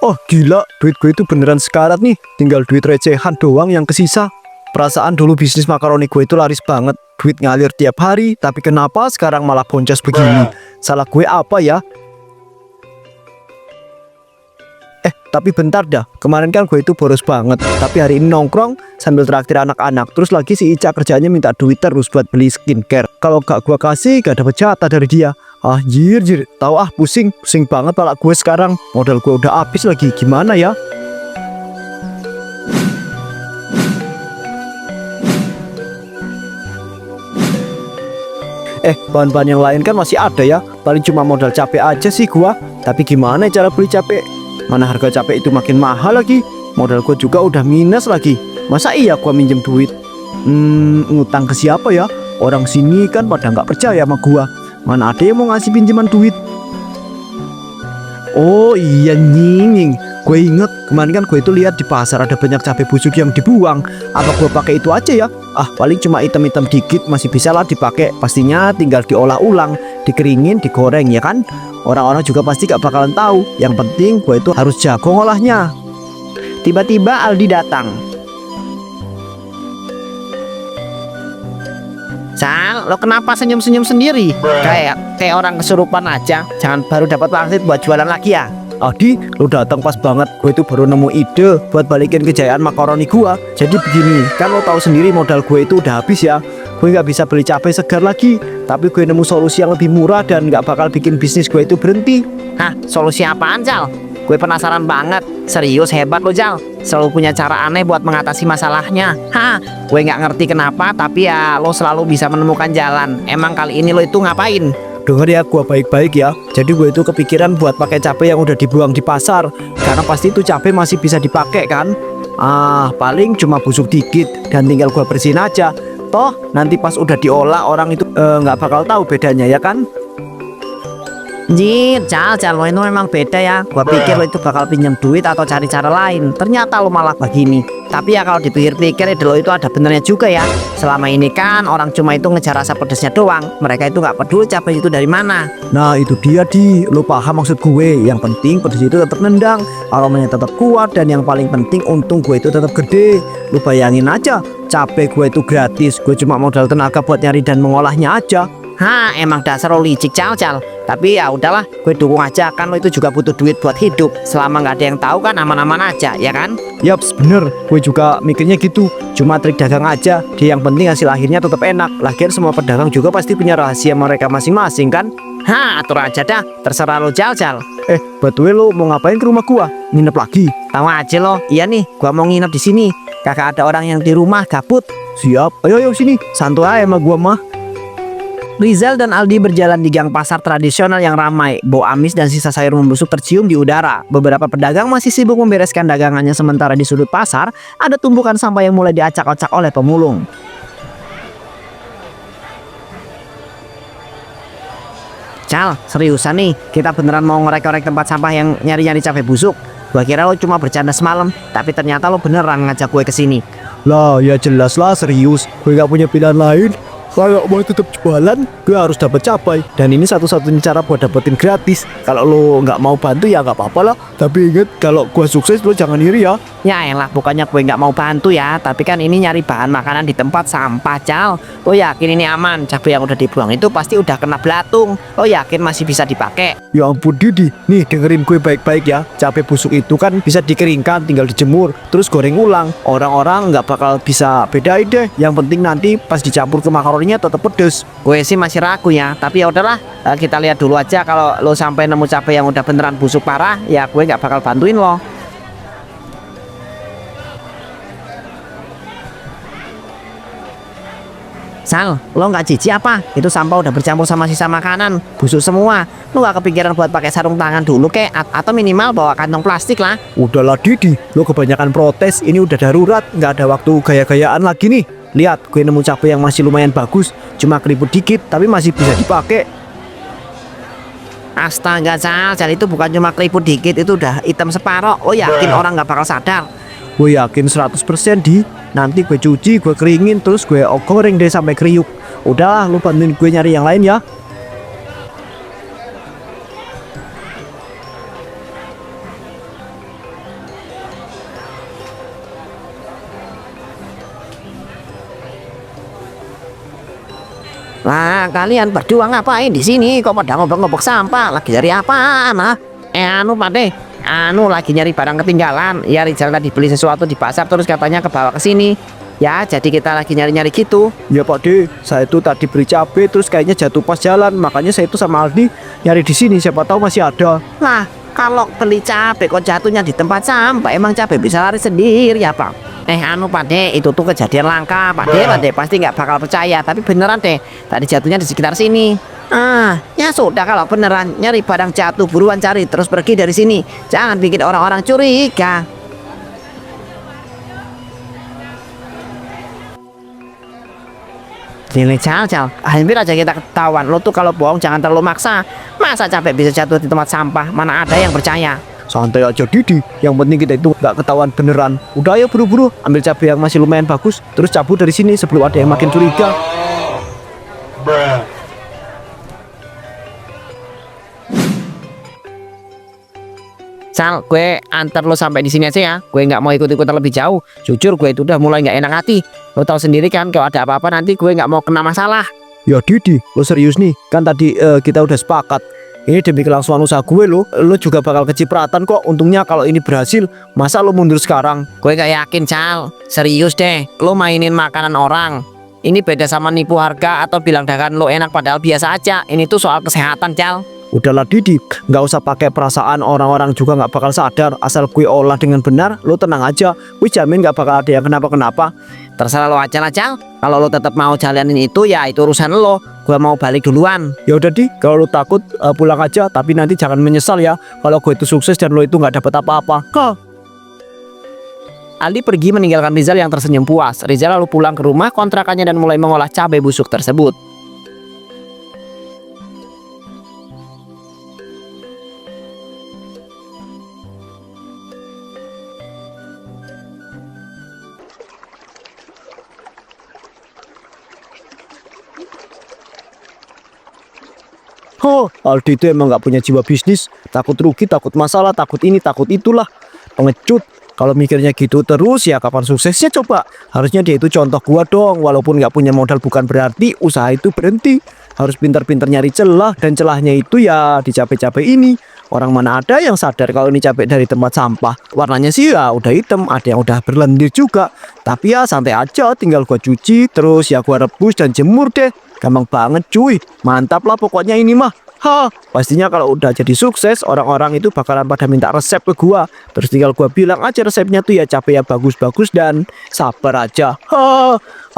Oh gila, duit gue itu beneran sekarat nih. Tinggal duit recehan doang yang kesisa. Perasaan dulu bisnis makaroni gue itu laris banget. Duit ngalir tiap hari, tapi kenapa sekarang malah boncos begini? Salah gue apa ya? Tapi bentar dah, kemarin kan gue itu boros banget. Tapi hari ini nongkrong sambil traktir anak-anak. Terus lagi si Ica kerjanya minta duit terus buat beli skincare. Kalau gak gue kasih, gak dapet jatah dari dia. Ah jir, tahu ah pusing banget pala gue sekarang. Modal gue udah habis lagi, gimana ya? Bahan-bahan yang lain kan masih ada ya. Paling cuma modal capek aja sih gua. Tapi gimana cara beli capek? Mana harga capek itu makin mahal lagi. Modal gua juga udah minus lagi. Masa iya gua minjem duit? Ngutang ke siapa ya? Orang sini kan pada nggak percaya sama gua. Mana ada yang mau ngasih pinjaman duit? Oh iya nying, gue inget kemarin kan gue itu lihat di pasar ada banyak cabai busuk yang dibuang. Apa gue pakai itu aja ya? Ah paling cuma item-item dikit masih bisa lah dipakai. Pastinya tinggal diolah ulang, dikeringin, digoreng ya kan? Orang-orang juga pasti gak bakalan tahu. Yang penting gue itu harus jago ngolahnya. Tiba-tiba Aldi datang. Sal, lo kenapa senyum-senyum sendiri? Kayak orang kesurupan aja. Jangan baru dapat wangsit buat jualan lagi ya? Aldi, lu datang pas banget. Gue itu baru nemu ide buat balikin kejayaan makaroni gua. Jadi begini, kan lo tahu sendiri modal gue itu udah habis ya. Gue nggak bisa beli cabai segar lagi. Tapi gue nemu solusi yang lebih murah dan nggak bakal bikin bisnis gue itu berhenti. Hah, solusi apaan, Cal? Gue penasaran banget. Serius hebat lo, Cal. Selalu punya cara aneh buat mengatasi masalahnya. Hah, gue nggak ngerti kenapa, tapi ya lo selalu bisa menemukan jalan. Emang kali ini lo itu ngapain? Dengar ya gua baik-baik ya. Jadi gue itu kepikiran buat pakai cabai yang udah dibuang di pasar. Karena pasti itu cabai masih bisa dipakai kan. Ah paling cuma busuk dikit dan tinggal gua bersihin aja. Toh nanti pas udah diolah orang itu nggak bakal tahu bedanya ya kan. Jir, Cal, lo itu memang beda ya. Gua pikir lo itu bakal pinjam duit atau cari cara lain. Ternyata lo malah begini. Tapi ya kalau dipikir-pikir ide lo itu ada benernya juga ya. Selama ini kan orang cuma itu ngejar rasa pedesnya doang. Mereka itu nggak peduli cabai itu dari mana. Nah itu dia lo paham maksud gue. Yang penting pedes itu tetap nendang, aromanya tetap kuat, dan yang paling penting untung gue itu tetap gede. Lo bayangin aja, cabai gue itu gratis. Gue cuma modal tenaga buat nyari dan mengolahnya aja. Hah, emang dasar lo licik, Cal. Tapi ya udahlah, gue dukung aja, kan lo itu juga butuh duit buat hidup. Selama nggak ada yang tahu kan aman-aman aja, ya kan? Yaps, bener. Gue juga mikirnya gitu. Cuma trik dagang aja. Dia yang penting hasil akhirnya tetap enak. Lagian semua pedagang juga pasti punya rahasia mereka masing-masing kan? Hah, atur aja dah. Terserah lo, Cal. Betul lo mau ngapain ke rumah gua? Nginep lagi? Tahu aja lo. Iya nih, gua mau nginep di sini. Kakak ada orang yang di rumah gabut. Siap. Ayo sini. Santai sama gua mah. Rizal dan Aldi berjalan di gang pasar tradisional yang ramai. Bau amis dan sisa sayur membusuk tercium di udara. Beberapa pedagang masih sibuk membereskan dagangannya, sementara di sudut pasar ada tumpukan sampah yang mulai diacak-acak oleh pemulung. Cal, seriusan nih, kita beneran mau ngorek-ngorek tempat sampah yang nyari-nyari cabai busuk? Gua kira lo cuma bercanda semalam, tapi ternyata lo beneran ngajak gue ke sini. Lah, ya jelas lah serius. Gue gak punya pilihan lain. Kalau mau tetap jualan, gue harus dapat cabai. Dan ini satu-satunya cara buat dapetin gratis. Kalau lo nggak mau bantu ya nggak apa-apa lah. Tapi inget, kalau gue sukses lo jangan iri ya. Ya elah, bukannya gue nggak mau bantu ya. Tapi kan ini nyari bahan makanan di tempat sampah, Cal. Lo yakin ini aman? Cabai yang udah dibuang itu pasti udah kena belatung. Lo yakin masih bisa dipakai? Ya ampun Didi, nih dengerin gue baik-baik ya. Cabai busuk itu kan bisa dikeringkan, tinggal dijemur, terus goreng ulang. Orang-orang nggak bakal bisa bedain deh. Yang penting nanti pas dicampur ke makaroninya tetap pedes. Gue sih masih ragu ya, tapi ya udahlah, kita lihat dulu aja. Kalau lo sampai nemu cabai yang udah beneran busuk parah, ya gue nggak bakal bantuin lo. Sal, lo nggak jijik apa? Itu sampah udah bercampur sama sisa makanan, busuk semua. Lo nggak kepikiran buat pakai sarung tangan dulu kek, atau minimal bawa kantong plastik lah? Udahlah Didi, lo kebanyakan protes. Ini udah darurat, nggak ada waktu gaya-gayaan lagi nih. Lihat, gue nemu cabai yang masih lumayan bagus, cuma keriput dikit, tapi masih bisa dipakai. Astaga, Cal, itu bukan cuma keriput dikit, itu udah hitam separoh. Lo yakin orang nggak bakal sadar? Gue yakin 100% Di. Nanti gue cuci, gue keringin, terus gue goreng deh sampai kriuk. Udah, lu bantuin gue nyari yang lain ya. kalian berdua ngapain di sini? Kok pada ngobok-ngobok sampah? Lagi cari apaan? Ah? Anu Pak De, lagi nyari barang ketinggalan. Ya Rizal tadi beli sesuatu di pasar terus katanya kebawa ke sini. Ya, jadi kita lagi nyari-nyari gitu. Ya Pak De, saya itu tadi beli cabai terus kayaknya jatuh pas jalan, makanya saya itu sama Aldi nyari di sini, siapa tahu masih ada. Lah, kalau beli cabai kok jatuhnya di tempat sampah, emang cabai bisa lari sendiri ya Bang? Pak De, itu tuh kejadian langka Pak De pasti nggak bakal percaya, tapi beneran deh, tadi jatuhnya di sekitar sini. Ya sudah, kalau beneran nyari barang jatuh buruan cari terus pergi dari sini, jangan bikin orang-orang curiga. Nilai Cal, hampir aja kita ketahuan. Lo tuh kalau bohong jangan terlalu maksa. Masa cabai bisa jatuh di tempat sampah? Mana ada yang percaya? Santai aja Didi, yang penting kita itu nggak ketahuan beneran. Udah ayo buru-buru ambil cabai yang masih lumayan bagus, terus cabut dari sini sebelum ada yang makin curiga. Cal, gue antar lo sampai di sini aja ya. Gue nggak mau ikut-ikutan lebih jauh. Jujur gue itu udah mulai nggak enak hati. Lo tahu sendiri kan, kalau ada apa-apa nanti gue nggak mau kena masalah. Ya Didi, lo serius nih? Kan tadi kita udah sepakat. Ini demi kelangsungan usaha gue lo juga bakal kecipratan kok. Untungnya kalau ini berhasil, masa lo mundur sekarang? Gue gak yakin Cal, serius deh. Lo mainin makanan orang. Ini beda sama nipu harga atau bilang dagangan lo enak padahal biasa aja. Ini tuh soal kesehatan Cal. Udahlah Didi, nggak usah pakai perasaan, orang-orang juga nggak bakal sadar. Asal gue olah dengan benar, lo tenang aja. Gue jamin nggak bakal ada yang kenapa-kenapa. Terserah lo aja lah Cal. Kalau lo tetap mau jalanin itu ya itu urusan lo. Gue mau balik duluan. Ya udah Di, kalau lo takut pulang aja. Tapi nanti jangan menyesal ya kalau gue itu sukses dan lo itu nggak dapet apa-apa. Aldi pergi meninggalkan Rizal yang tersenyum puas. Rizal lalu pulang ke rumah kontrakannya dan mulai mengolah cabai busuk tersebut. Aldi itu emang nggak punya jiwa bisnis. Takut rugi, takut masalah, takut ini, takut itulah. Pengecut. Kalau mikirnya gitu terus ya kapan suksesnya coba. Harusnya dia itu contoh gua dong. Walaupun nggak punya modal bukan berarti usaha itu berhenti. Harus pintar-pintar nyari celah, dan celahnya itu ya di cabai-cabai ini. Orang mana ada yang sadar kalau ini cabai dari tempat sampah. Warnanya sih ya udah hitam, ada yang udah berlendir juga. Tapi ya santai aja, tinggal gua cuci, terus ya gua rebus dan jemur deh. Gampang banget cuy, mantap lah pokoknya ini mah. Pastinya kalau udah jadi sukses, orang-orang itu bakalan pada minta resep ke gua. Terus tinggal gua bilang aja resepnya tuh ya cabai yang bagus-bagus dan sabar aja.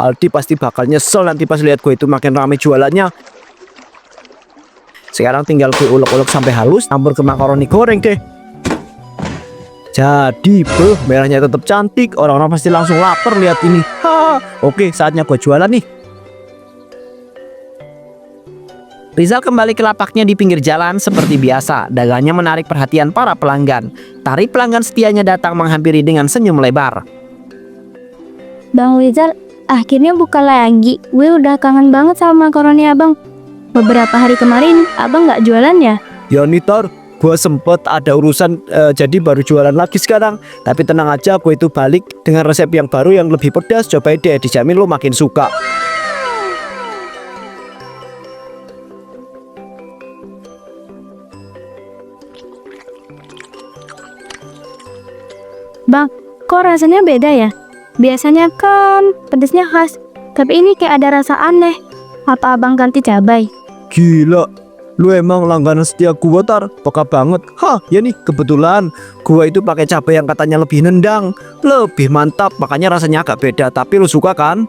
Aldi pasti bakal nyesel nanti pas lihat gua itu makin ramai jualannya. Sekarang tinggal gue ulek-ulek sampai halus, campur ke makaroni goreng deh. Jadi merahnya tetap cantik, orang-orang pasti langsung lapar lihat ini. Oke, saatnya gua jualan nih. Rizal kembali ke lapaknya di pinggir jalan seperti biasa. Dagangannya menarik perhatian para pelanggan. Tari pelanggan setianya datang menghampiri dengan senyum lebar. Bang Rizal, akhirnya buka lagi. Gue udah kangen banget sama makaroni abang. Beberapa hari kemarin abang nggak jualan ya? Ya Nitar, gue sempet ada urusan jadi baru jualan lagi sekarang. Tapi tenang aja, gue itu balik dengan resep yang baru yang lebih pedas. Cobain deh, dijamin lo makin suka. Bang, kok rasanya beda ya? Biasanya kan pedesnya khas, tapi ini kayak ada rasa aneh. Apa abang ganti cabai? Gila, lu emang langganan setia gua Tar, peka banget. Ya nih kebetulan gua itu pakai cabai yang katanya lebih nendang, lebih mantap, makanya rasanya agak beda. Tapi lu suka kan?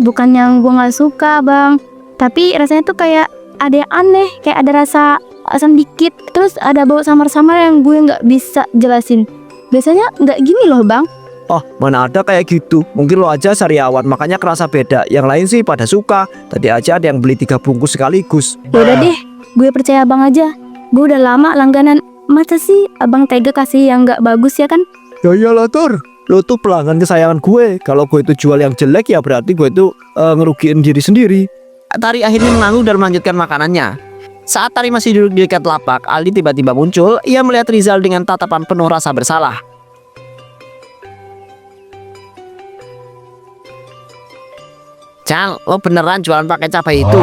Bukan yang gua nggak suka bang, tapi rasanya tuh kayak ada yang aneh, kayak ada rasa asam dikit, terus ada bau samar-samar yang gue nggak bisa jelasin. Biasanya nggak gini loh bang. Mana ada kayak gitu. Mungkin lo aja sariawan makanya kerasa beda. Yang lain sih pada suka. Tadi aja ada yang beli 3 bungkus sekaligus. Udah deh, gue percaya abang aja. Gue udah lama langganan. Masa sih abang tega kasih yang nggak bagus ya kan? Ya iyalah Tor, lo tuh pelanggan kesayangan gue. Kalau gue itu jual yang jelek ya berarti gue itu ngerugiin diri sendiri. Tari akhirnya mengangguk dan melanjutkan makanannya. Saat Tari masih duduk di dekat lapak, Aldi tiba-tiba muncul. Ia melihat Rizal dengan tatapan penuh rasa bersalah. Cal, lo beneran jualan pakai cabai itu?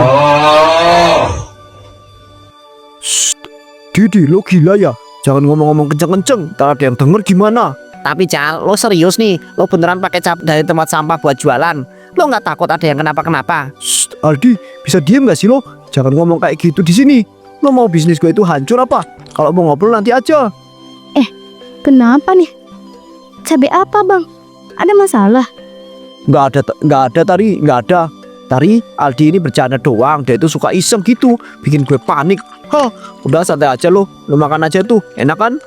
Didi, lo gila ya? Jangan ngomong-ngomong kenceng-kenceng, ntar ada yang denger gimana? Tapi Cal, lo serius nih? Lo beneran pakai cabai dari tempat sampah buat jualan? Lo nggak takut ada yang kenapa-kenapa? Aldi, bisa diem gak sih lo? Jangan ngomong kayak gitu di sini. Lo mau bisnis gue itu hancur apa? Kalau mau ngobrol nanti aja. Kenapa nih? Cabai apa bang? Ada masalah? Nggak ada Tari, nggak ada. Tari, Aldi ini bercanda doang. Dia itu suka iseng gitu, bikin gue panik. Hah, udah santai aja lo makan aja tuh, enak kan?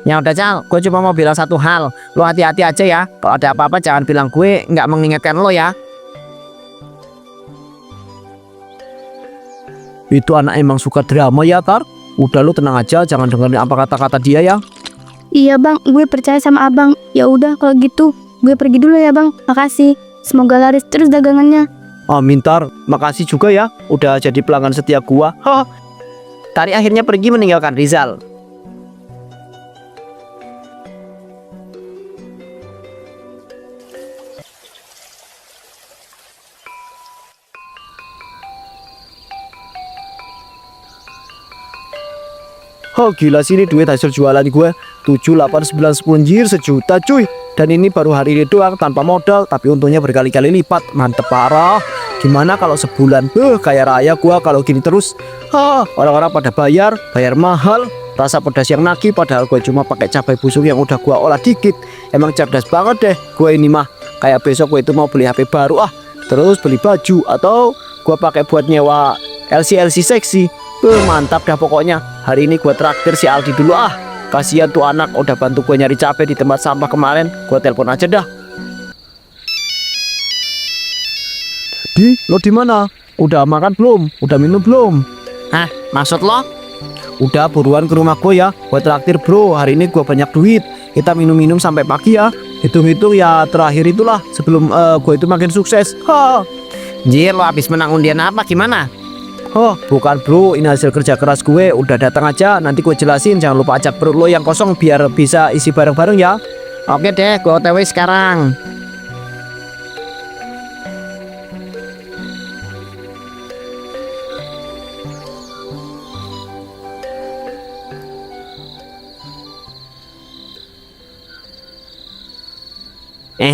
Ya udah Cal, gue cuma mau bilang satu hal. Lo hati-hati aja ya. Kalau ada apa-apa jangan bilang gue nggak mengingatkan lo ya. Itu anak emang suka drama ya, Tar. Udah lo tenang aja, jangan dengerin apa kata-kata dia ya. Iya bang, gue percaya sama abang. Ya udah kalau gitu, gue pergi dulu ya bang. Makasih. Semoga laris terus dagangannya. Amin, Tar. Makasih juga ya, udah jadi pelanggan setia gua. Hah. Tari akhirnya pergi meninggalkan Rizal. Oh gila sih, ini duit hasil jualan gue 7, 8, 9, 10 jir sejuta cuy. Dan ini baru hari ini doang tanpa modal, tapi untungnya berkali-kali lipat. Mantep parah. Gimana kalau sebulan? Kaya raya gue kalau gini terus. Orang-orang pada bayar mahal. Rasa pedas yang nagih, padahal gue cuma pakai cabai busuk yang udah gue olah dikit. Emang cerdas banget deh gue ini mah. Kayak besok gue itu mau beli HP baru terus beli baju, atau gue pakai buat nyewa LC seksi. Mantap dah pokoknya. Hari ini gue traktir si Aldi dulu Kasihan tuh anak udah bantu gue nyari cabai di tempat sampah kemarin. Gue telepon aja dah. Di, lo di mana? Udah makan belum? Udah minum belum? Hah, maksud lo? Udah buruan ke rumah gue ya. Gue traktir bro. Hari ini gue banyak duit. Kita minum-minum sampai pagi ya. Hitung-hitung ya terakhir itulah sebelum gue itu makin sukses. Jir, lo habis menang undian apa gimana? Oh bukan bro, ini hasil kerja keras gue. Udah datang aja, nanti gue jelasin. Jangan lupa ajak perut lo yang kosong biar bisa isi bareng-bareng ya. Oke deh, gue OTW sekarang.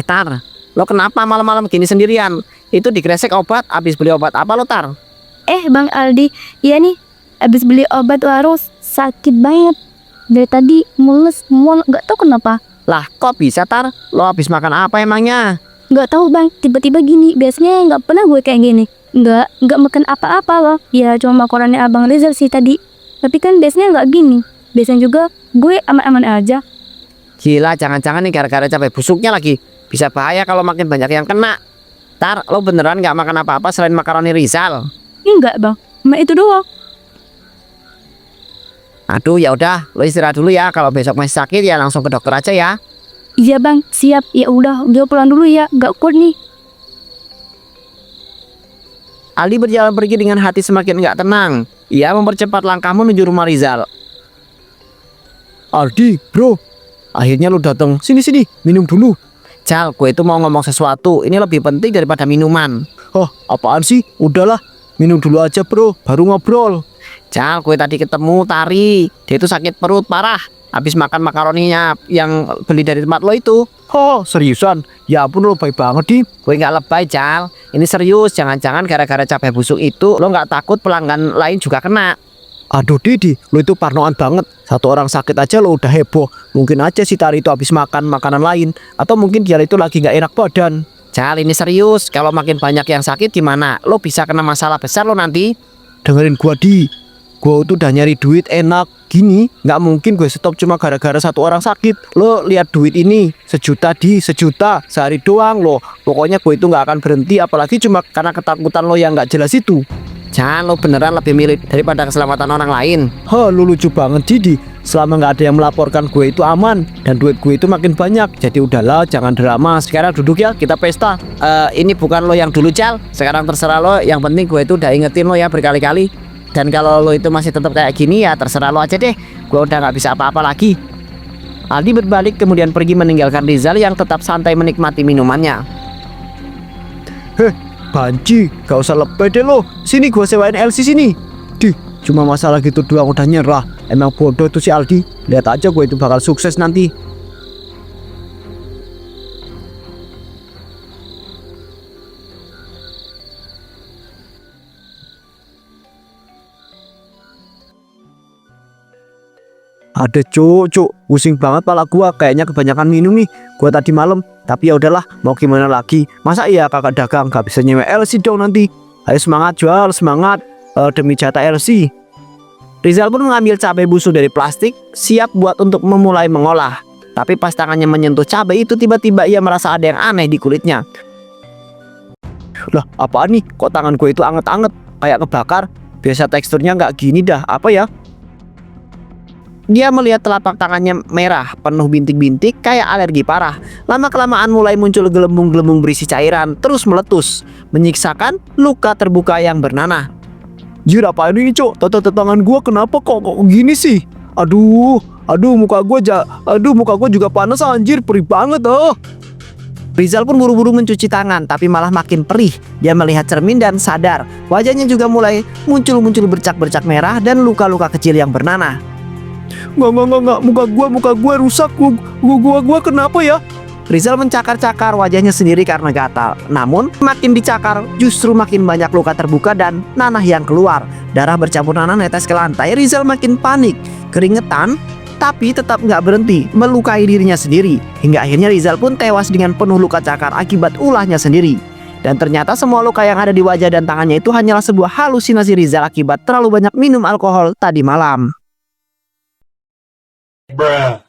Tar, lo kenapa malam-malam gini sendirian? Itu digresek obat, habis beli obat apa lo Tar? Bang Aldi, iya nih, abis beli obat warus, sakit banget. Dari tadi mules, mual, gak tahu kenapa. Lah kok bisa Tar? Lo habis makan apa emangnya? Gak tahu bang, tiba-tiba gini. Biasanya gak pernah gue kayak gini. Gak makan apa-apa loh. Ya cuma makanannya abang Rizal sih tadi. Tapi kan biasanya gak gini. Biasanya juga gue aman-aman aja. Gila, jangan-jangan nih gara-gara cabai busuknya lagi. Bisa bahaya kalau makin banyak yang kena. Tar, lo beneran gak makan apa-apa selain makaroni Rizal? Enggak bang, cuma itu doang. Aduh ya udah, lo istirahat dulu ya. Kalau besok masih sakit ya langsung ke dokter aja ya. Iya bang, siap. Ya udah, gue pulang dulu ya. Gak kuat nih. Aldi berjalan pergi dengan hati semakin gak tenang. Ia mempercepat langkah menuju rumah Rizal. Aldi, bro, akhirnya lu datang. Sini, minum dulu. Cal, gue itu mau ngomong sesuatu. Ini lebih penting daripada minuman. Oh, apaan sih? Udahlah, minum dulu aja bro, baru ngobrol. Cal, gue tadi ketemu Tari. Dia itu sakit perut parah habis makan makaroninya yang beli dari tempat lo itu. Oh, seriusan? Ya ampun, lo baik banget di. Gue gak lebay Cal, ini serius. Jangan-jangan gara-gara cabai busuk itu lo gak takut pelanggan lain juga kena. Aduh Didi, lo itu parnoan banget. Satu orang sakit aja lo udah heboh. Mungkin aja si Tari itu habis makan makanan lain, atau mungkin dia itu lagi gak enak badan. Cal, ini serius. Kalau makin banyak yang sakit gimana? Lo bisa kena masalah besar lo nanti. Dengerin gua di. Gua tuh udah nyari duit enak gini, nggak mungkin gue stop cuma gara-gara satu orang sakit. Lo lihat duit ini, 1 juta di 1 juta sehari doang lo. Pokoknya gue itu nggak akan berhenti, apalagi cuma karena ketakutan lo yang nggak jelas itu. Cal, lo beneran lebih milih daripada keselamatan orang lain. Lo lucu banget Didi. Selama nggak ada yang melaporkan gue itu aman dan duit gue itu makin banyak. Jadi udahlah, jangan drama. Sekarang duduk ya, kita pesta. Ini bukan lo yang dulu Cal. Sekarang terserah lo. Yang penting gue itu udah ingetin lo ya berkali-kali. Dan kalau lo itu masih tetap kayak gini ya terserah lo aja deh. Gue udah nggak bisa apa-apa lagi. Aldi berbalik kemudian pergi meninggalkan Rizal yang tetap santai menikmati minumannya. Banci, gak usah lebay deh lo. Sini gua sewain LC sini. Dih, cuma masalah gitu doang udah nyerah. Emang bodoh tuh si Aldi. Lihat aja gue itu bakal sukses nanti. Ada cuk, pusing banget pala gua, kayaknya kebanyakan minum nih gua tadi malam. Tapi ya udahlah, mau gimana lagi? Masa iya kakak dagang gak bisa nyewa LC dong nanti? Ayo semangat jual, semangat demi jatah LC. Rizal pun mengambil cabai busuk dari plastik, siap buat untuk memulai mengolah. Tapi pas tangannya menyentuh cabai itu tiba-tiba ia merasa ada yang aneh di kulitnya. Lah, apaan nih? Kok tangan gue itu anget-anget, kayak kebakar? Biasa teksturnya nggak gini dah, apa ya? Dia melihat telapak tangannya merah, penuh bintik-bintik kayak alergi parah. Lama-kelamaan mulai muncul gelembung-gelembung berisi cairan, terus meletus, menyiksakan luka terbuka yang bernanah. Jir, apa ini cok? Tangan gua kenapa kok gini sih? Aduh, muka gua juga panas anjir, perih banget Rizal pun buru-buru mencuci tangan, tapi malah makin perih. Dia melihat cermin dan sadar, wajahnya juga mulai muncul bercak-bercak merah dan luka-luka kecil yang bernanah. Nggak, muka gua rusak. Gua kenapa ya? Rizal mencakar-cakar wajahnya sendiri karena gatal. Namun makin dicakar justru makin banyak luka terbuka dan nanah yang keluar. Darah bercampur nanah netes ke lantai. Rizal makin panik, keringetan, tapi tetap nggak berhenti melukai dirinya sendiri. Hingga akhirnya Rizal pun tewas dengan penuh luka cakar akibat ulahnya sendiri. Dan ternyata semua luka yang ada di wajah dan tangannya itu hanyalah sebuah halusinasi Rizal akibat terlalu banyak minum alkohol tadi malam. Bruh.